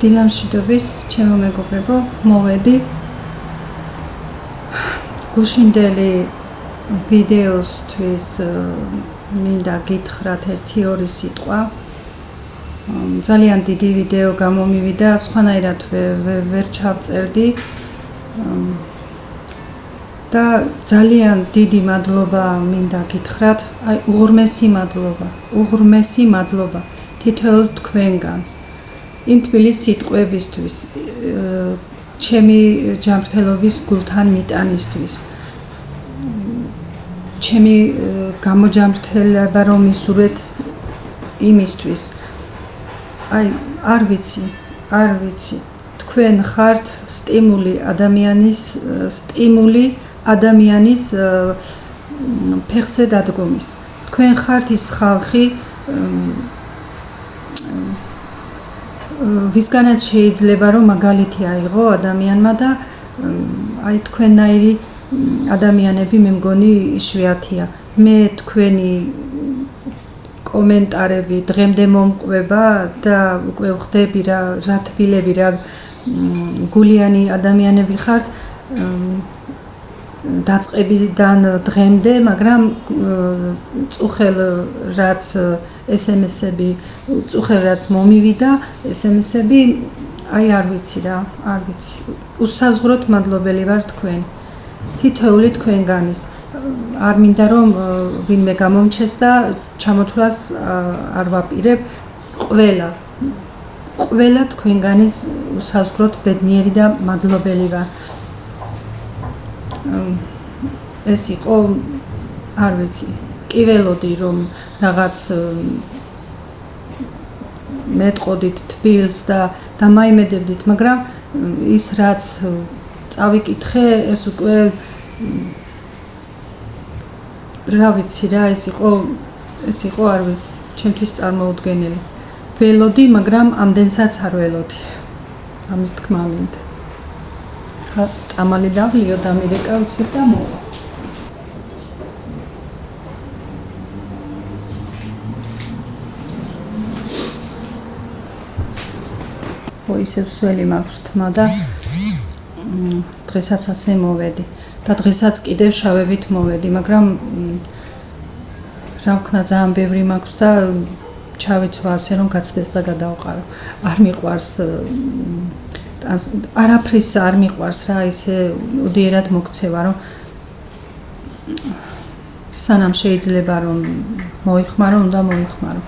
დილამშვიდობის, ჩემო მეგობრებო, მოვედი გუშინდელი ვიდეოსთვის მინდა გითხრათ ერთი-ორი სიტყვა. ძალიან დიდი ვიდეო გამომივიდა, სხვანაირად ვერ ჩავწერდი და ძალიან დიდი მადლობა მინდა გითხრათ, აი უღრმესი მადლობა თითოეულ თქვენგანს. იმ თბილის სიტყვებისთვის, ჩემი ჯანმრთელობის გულთან მიტანისთვის, ჩემი გამოჯანმრთელება რომ ისურვეთ იმისთვის. აი, არ ვიცი, თქვენ ხართ სტიმული ადამიანის ფეხზე დადგომის. თქვენ ხართ ის ხალხი, ვისგანაც შეიძლება რომ მაგალითი აიღო ადამიანმა და აი თქვენნაირი ადამიანები მე მგონი იშვიათია. მე თქვენი კომენტარები დღემდე მომყვება და უკვე ვხდები რა თბილები, რა გულიანი ადამიანები ხართ დაწყებიდან დღემდე, მაგრამ წუხელ რაც SMS-ები, წუხელ რაც მომივიდა, SMS-ები, აი არ ვიცი. უსაზღვროდ მადლობელი ვარ თქვენ. თითოეული თქვენგანის. არ მინდა რომ ვინმე გამომჩეს და ჩამოთვლას არ ვაპირებ. ყველა თქვენგანის უსაზღვროდ ბედნიერი და მადლობელი ვარ. ეს იყო, არ ვიცი, კი ველოდი რომ რაღაც მეტყოდით თბილს და დამაიმედებდით, მაგრამ ის რაც წავიკითხე, ეს უკვე რა ვიცი რა, ეს იყო არ ვიცი, ჩემთვის წარმოუდგენელი. ველოდი, მაგრამ ამდენსაც არ ველოდი. ამის თქმა მინდა. ხა წამალი დავლიო და მირეკავცი და მოვა. ისევ სველი მაქვს თმა და დღესაც ასე მოვედი და დღესაც კიდევ შავებით მოვედი, მაგრამ რა ვქნა, ძალიან ბევრი მაქვს და ჩავიცვა ასე რომ გაცდეს და გადავყარო. არ მიყვარს არაფრის არ მიყვარს რა, ისე უდიერად მოქცევა, რომ სანამ შეიძლება რომ მოიხმარო, უნდა მოიხმარო.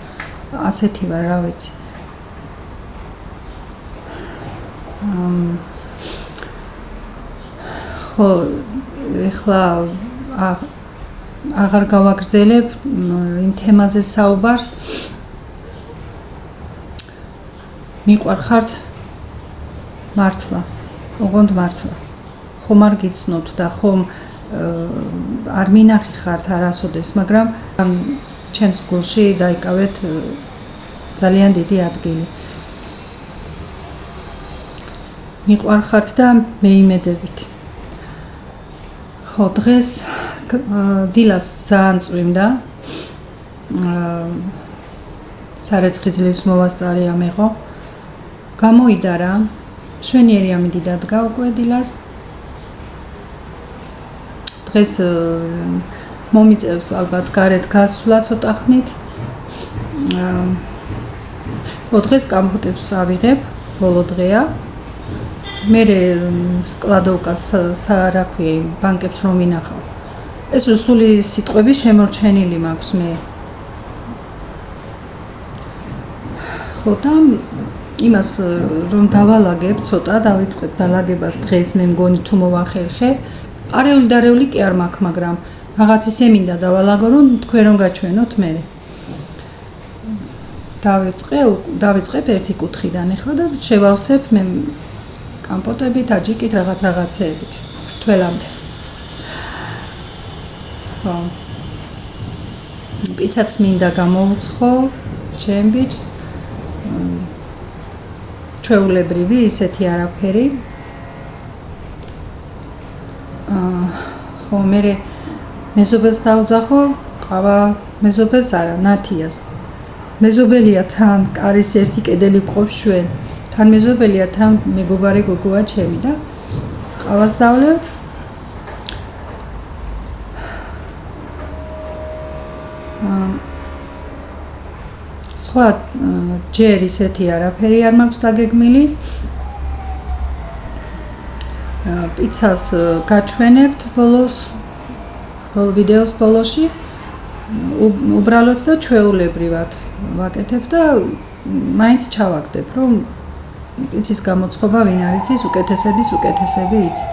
ასეთი ვარ, რა ვიცი. ხო, ეხლა აღარ გავაგრძელებ იმ თემაზე საუბარს. მიყვარხართ მართლა, ოღონდ მართლა. ხომ არ გიცნობთ და ხომ არ მინახიხართ არასოდეს, მაგრამ ჩემს გულში დაიკავეთ ძალიან დიდი ადგილი. მიყვარხართ და მეიმედებით. ხო, დღეს დილას ძალიან წვიმდა. სარეცხი ძლივს მოვასწარი ამეღო. გამოიდა რა. შვენიერი ამინდი დადგა უკვე დილას. დღეს მომიწევს ალბათ გარეთ გასვლა ცოტა ხნით. დღეს კამფუტებს ავიღებ, ბოლო დღეა. მე სკლადოვკას რა ქვია, ბანკებს რომ ვინახავ. ეს სული სიტყვები შემორჩენილი მაქვს მე. ხო და იმას რომ დავალაგებ, ცოტა დავიწყებ დალაგებას დღეს, მე მგონი თუ მოვახერხე. არეული კი არ მაქვს, მაგრამ რაღაც ისე მინდა დავალაგო, რომ თქვენ რომ გაჩვენოთ მე. დავიწყებ ერთი კუთხიდან ახლა და შევავსებ მე კამპოტებით, აჯიკით, რაღაცეებით. თველამდე. ხო. პიცაც მინდა გამოვუცხო, ჩემ ბიჭს. ჩვეულებრივი, ისეთი არაფერი. ხო, მე მეზობელს დავძახო, ყავა მეზობელს არა, ნათიას. მეზობელია თან, კარის ერთი კედელი გვყობს ჩვენ. თან მეზობელია თან მეგობარი გოგოა ჩემი და ყავას დავლებთ. სხვა ჯერ ისეთი არაფერი არ მაქვს დაგეგმილი. პიცას გაჩვენებთ ბოლოს ვიდეოს ბოლოში. უბრალოდ და ჩვეულებრივად ვაკეთებ და მაინც ჩავაგდებ, რომ პიცის გამოცხობა ვინ არ იცის, უკეთესები იცით.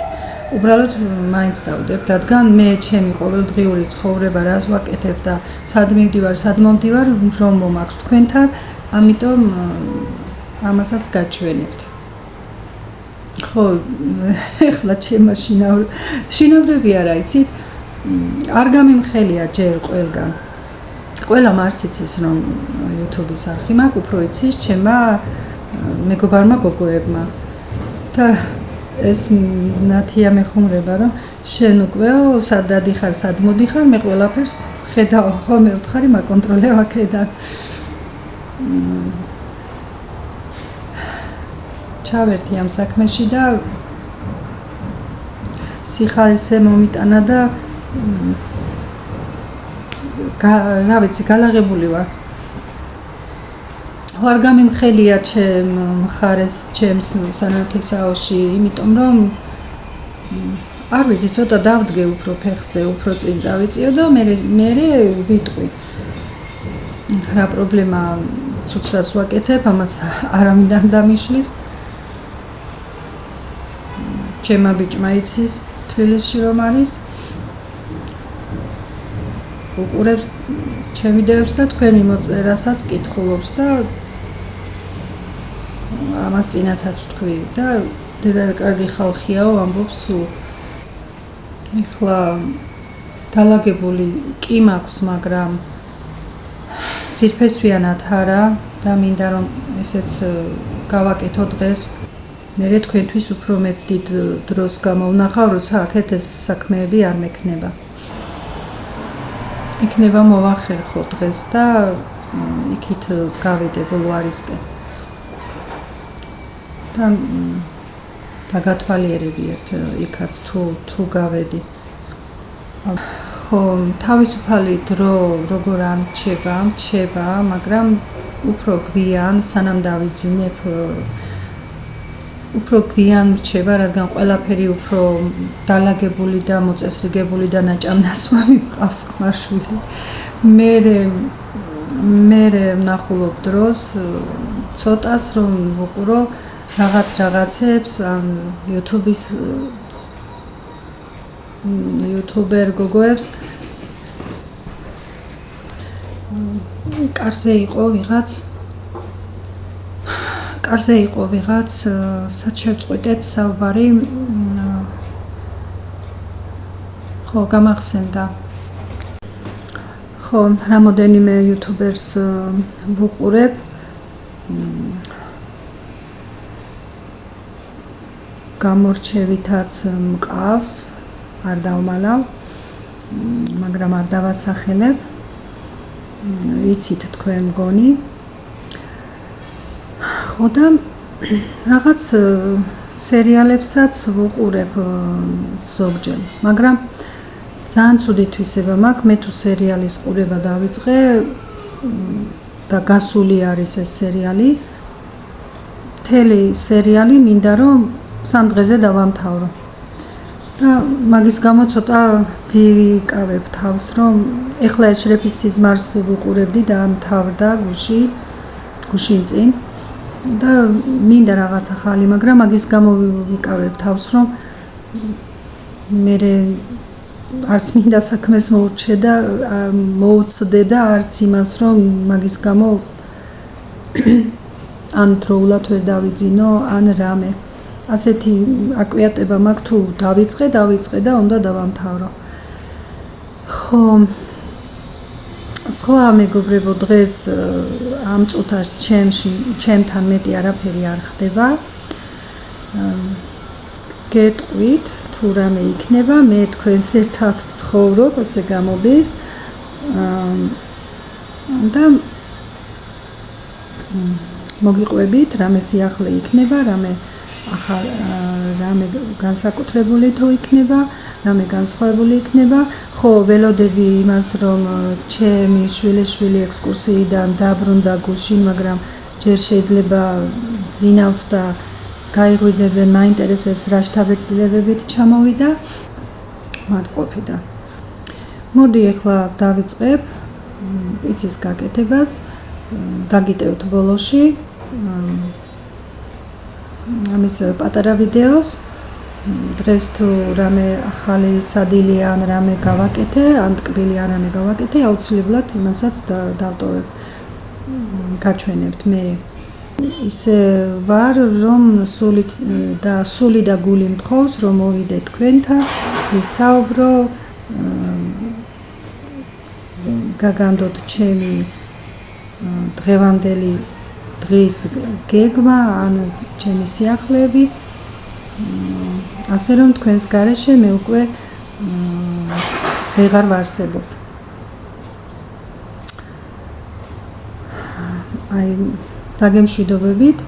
უბრალოდ მაინც დავდებ, რადგან მე ჩემი ყოველდღიური ცხოვრება რას ვაკეთებ და სად მივდივარ, სად მომდივარ, რომ მომაქვს თქვენთან, ამიტომ ამასაც გაჩვენებთ. ხო, ეხლა ჩემმა შინავრები არა იცით, არ გამიმხელია ჯერ ყველგან. ყველამ არც იცის, რომ YouTube-ის არხი მაქვს, უფრო იცის ჩემმა მეგობარმა გოგოებმა. და ეს ნათია მეხუმრება, რომ შენ უკვე სად დადიხარ, სად მოდიხარ, მე ყველაფერს ხედავ, ხო მე ვთხარი, მაკონტროლებ აქედან. ჩავერთი ამ საქმეში და სიხაისე მომიტანა და რა ვიცი, გალაღებული ვარ. არ გამიმხელია ჩემ მხარეს, ჩემს სანათესაოში, იმიტომ რომ არ ვიცი, ცოტა დავდგე უფრო ფეხზე, უფრო წინ წავიწიო და მე ვიტყვი. რა პრობლემა ცუცრას ვაკეთებ, ამას არავინ დამიშლის. ჩემმა ბიჭმა იცის თბილისში რომ არის. უყურებს ჩემ ვიდეოებს და თქვენი მოწერასაც კითხულობს და ამას წინათაც თქვი და დედა კარგი ხალხიაო ამბობს სულ. ეხლა დალაგებული კი მაქვს, მაგრამ ძირფესვიანად არა და მინდა რომ ესეც გავაკეთო დღეს. მე თქვენთვის უფრო მეტ დიდ დროს გამოვნახავ, როცა აქეთ ეს საქმეები არ მექნება. იქნება მოვახერხო დღეს და იქით გავიდე ბულვარისკენ. და დაგათვალიერებიათ იქაც თუ გავედი. ხო, თავისუფალი დრო როგორ ამრჩება, მაგრამ უფრო გვიან, სანამ დავიძინებ, უფრო გვიან მრჩება, რადგან ყველაფერი უფრო დალაგებული და მოწესრიგებული და ნაჭამნასვამი მყავს ქმარშვილი. მე ვნახულობ დროს ცოტას რომ ვუყურო რაღაცებს ან YouTube-ის YouTuber გოგოებს. კარზე იყო ვიღაც სად შევწყვიტეთ საუბარი. ხო, გამახსენდა. ხო, რამოდენიმე YouTubers ვუყურებ. გამორჩევითაც მყავს, არ დავმალავ, მაგრამ არ დავასახელებ. იცით თქვენ მგონი. ხო და რაღაც სერიალებსაც ვუყურებ ზოგჯერ, მაგრამ ძალიან ცუდი თვისება მაქვს. მე თუ სერიალის ყურება დავიწყე და გასული არის ეს სერიალი, მთელი სერიალი მინდა რომ 3 დღეზე დავამთავრო. და მაგის გამო ცოტა ვიკავებ თავს, რომ ეხლა ეს შრეფის სიზმარს ვუყურებდი და ამთავრდა გუშინ წინ. და მინდა რაღაც ახალი, მაგრამ მაგის გამო ვიკავებ თავს, რომ მე არც მინდა საქმეს მოუწდე და არც იმას, რომ მაგის გამო ან დროულად ვერ დავიძინო, ან რამე. ასეთი აკვიატება მაქვს, თუ დავიწყე და უნდა დავამთავრო. ხო, სხვა მეგობრებო, დღეს ამ წუთას ჩემთან მეტი არაფერი არ ხდება. გეტყვით თუ რამე იქნება, მე თქვენს ერთად ვცხოვრობ, ასე გამოდის. და მოგიყვებით, რამე სიახლე იქნება, რამე განსაკუთრებული თუ იქნება, რამე განსხვავებული იქნება. ხო, ველოდები იმას, რომ ჩემი შვილიშვილი ექსკურსიიდან დაბრუნდა გუშინ, მაგრამ ჯერ შეიძლება ძინავთ და გაიღვიძებენ, მაინტერესებს რა შთაბეჭდილებებით ჩამოვიდა მარტყოფიდან. მოდი ახლა დავიწყებ პიცის გაკეთებას, დაგიტევთ ბოლოში ამის პატარა ვიდეოს. დღეს თუ რამე ახალი სადილი ან რამე გავაკეთე, ან ტკბილი ან რამე გავაკეთე, აუცილებლად იმასაც დავტოვებ, გაჩვენებთ მე. ისე ვარ, რომ სული და გული მთხოვს, რომ მოვიდე თქვენთან, ვისაუბრო, გაგანდოთ ჩემი დღევანდელი დღის გეგმა ან ჩემი სიახლეები, ასე რომ თქვენს გარეშე მე უკვე ვეღარ ვარსებობ. აი დაგემშვიდობებით,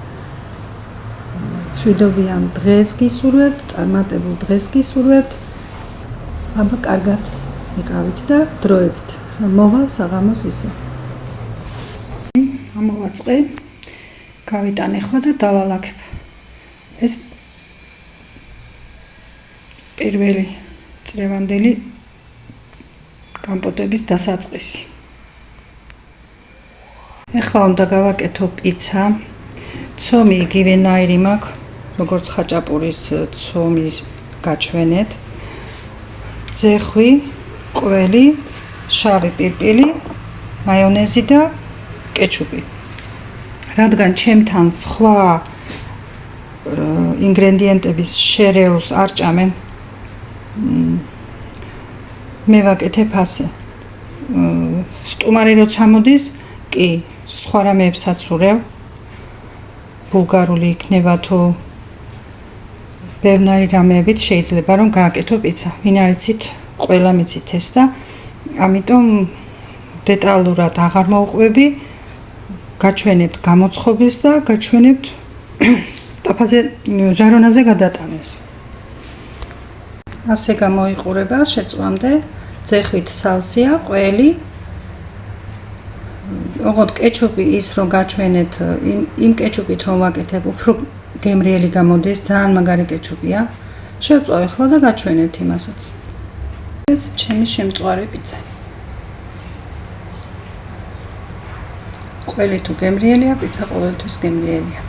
მშვიდობიან დღეს გისურვებთ, წარმატებულ დღეს გისურვებთ. აბა კარგად იყავით და დროებით. მოვალ საღამოს ისე. ამოვაწყე, გავიტანე ახლა და დავალაგებ. ეს პირველი წრევანდელი კომპოტების დასაწყისი. ახლა უნდა გავაკეთო პიცა. ცომი იგივენაირი მაქვს, როგორც ხაჭაპურის ცომის გაჩვენეთ. ძეხვი, ყველი, შავი პირპილი, მაიონეზი და კეჩუპი. რადგან ჩემთან სხვა ინგრედიენტების შერეულს არ ჭამენ, მე ვაკეთებ ასე. სტუმარი როცა მოდის, კი, სხვა რამეებსაც ვურევ. ბულგარული იქნება თუ ბევრი რამეებით შეიძლება რომ გააკეთო პიცა. ვინ არ იცით, ყველა მიცით ეს და ამიტომ დეტალურად აღარ მოვყვები. გაჩვენებთ გამოცხობის და გაჩვენებთ ტაფაზე ჟარონაზე გადატანეს. ასე გამოიყურება შეწვამდე, ძეხვით სალსია, ყველი. ოღონდ კეჩუპი ის რომ გაჩვენეთ, იმ კეჩუპით რომ ვაკეთებ, უფრო გემრიელი გამოდის, ძალიან მაგარი კეჩუპია. შევწვავ ახლა და გაჩვენებთ იმასაც. ეს ჩემი შემწვარი პიცა. ყველი თუ გემრიელია, პიცა ყოველთვის გემრიელია.